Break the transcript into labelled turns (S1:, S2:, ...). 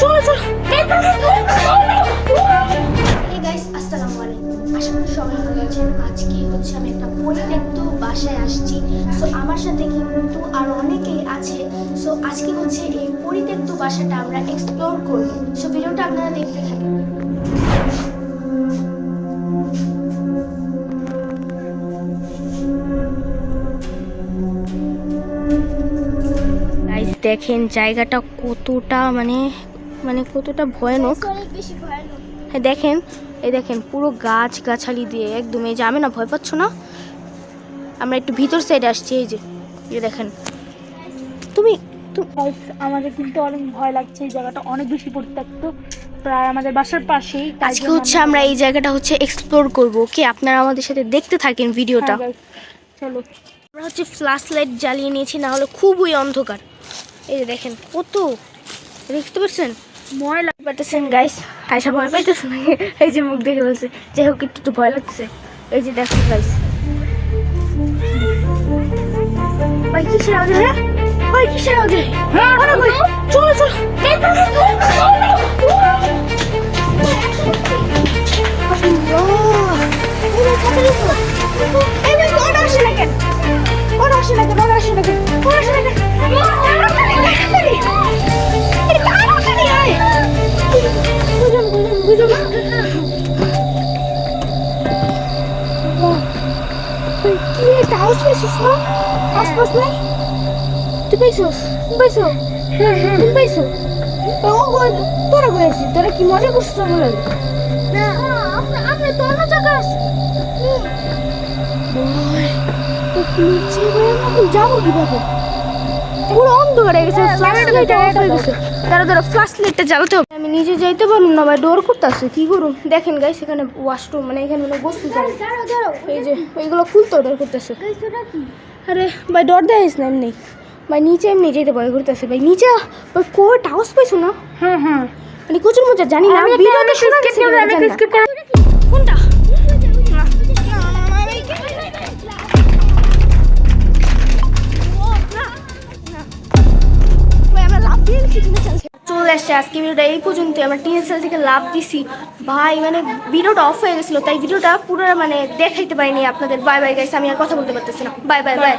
S1: চলো চলো। Hey guys, আসসালামু আলাইকুম। আশা করি সবাই ভালো আছেন। আজকে হচ্ছে আমি একটা পরিত্যক্ত বাসায় আসছি। সো আমার সাথে কিন্তু আরো অনেকেই আছে। সো আজকে হচ্ছে এই পরিত্যক্ত বাসাটা আমরা এক্সপ্লোর করব। সো ভিডিওটা আপনারা দেখতে থাকুন। গাইস দেখেন জায়গাটা কতটা মানে কতটা ভয়ানক।
S2: অনেক বেশি ভয়ানক।
S1: হ্যাঁ দেখেন, এই দেখেন পুরো গাছ গাছালি দিয়ে একদম। এই যে আমি না ভয় পাচ্ছ না, আমরা একটু ভিতর সাইডে আসছি। এই যে দেখেন তুমি
S2: আমাদের কিন্তু অনেক ভয় লাগছে। এই জায়গাটা অনেক বেশি পরিত্যক্ত, প্রায় আমাদের বাসার পাশেই।
S1: আজকে হচ্ছে আমরা এই জায়গাটা হচ্ছে এক্সপ্লোর করব। ওকে, আপনারা আমাদের সাথে দেখতে থাকেন ভিডিওটা।
S2: চলো।
S1: আমরা হচ্ছে ফ্ল্যাশ লাইট জ্বালিয়ে নিয়েছি, না হলে খুবই অন্ধকার। এই যে দেখেন কত, দেখতে পাচ্ছেন
S2: ভয়
S1: পাইতেছেন গাইস? আয়সা ভয় পাইতেছে, এই যে মুখ দেখে বলছে। যাই হোক, একটু ভয় লাগছে। এই যে দেখো গাইস, ভাই কিসের আওয়াজ? হ্যাঁ ভাই কিসের আওয়াজ? চলো চলো। কি একটা হাউস পাইছিস না? আশপাশ নাই? তুই পাইছিস? তুমি পাইছো? তোরা করেছিস? তোরা কি মজা করছিস বলে?
S2: না, আমরা তো অন্য জায়গায় আছি।
S1: যাবো কিভাবে? পুরো অন্ধকার হয়ে গেছে, ফ্ল্যাশ লাইট অফ হয়ে গেছে। তারা ফ্ল্যাশ লাইটটা জ্বালাতে হবে। আমি নিজে যাইতে পারলাম না ভাই, ডোর করতেছে। কি করুন দেখেন গাইস, এখানে ওয়াশরুম, মানে এখানে গোসল করে। এই যে এইগুলো খুলতে ডোর করতেছে। আরে ভাই ডর দেয়স না এমনি ভাই, নিচে এমনি যেতে ভয় করতেছে ভাই। নিচে ভাই কোর্ট হাউস পাইছো না?
S2: হ্যাঁ
S1: মানে কোচের মজা জানি না, ভিডিওতে শোনা গেছে কোনটা। চলে আসছে আজকে ভিডিওটা এই পর্যন্ত। আমরা টিএসএল থেকে লাভ দিছি ভাই, মানে ভিডিওটা অফ হয়ে গেছিল, তাই ভিডিওটা পুরো মানে দেখাইতে পারিনি আপনাদের। বাই বাই গাইস, আমি আর কথা বলতে পারতেছি না। Bye bye bye.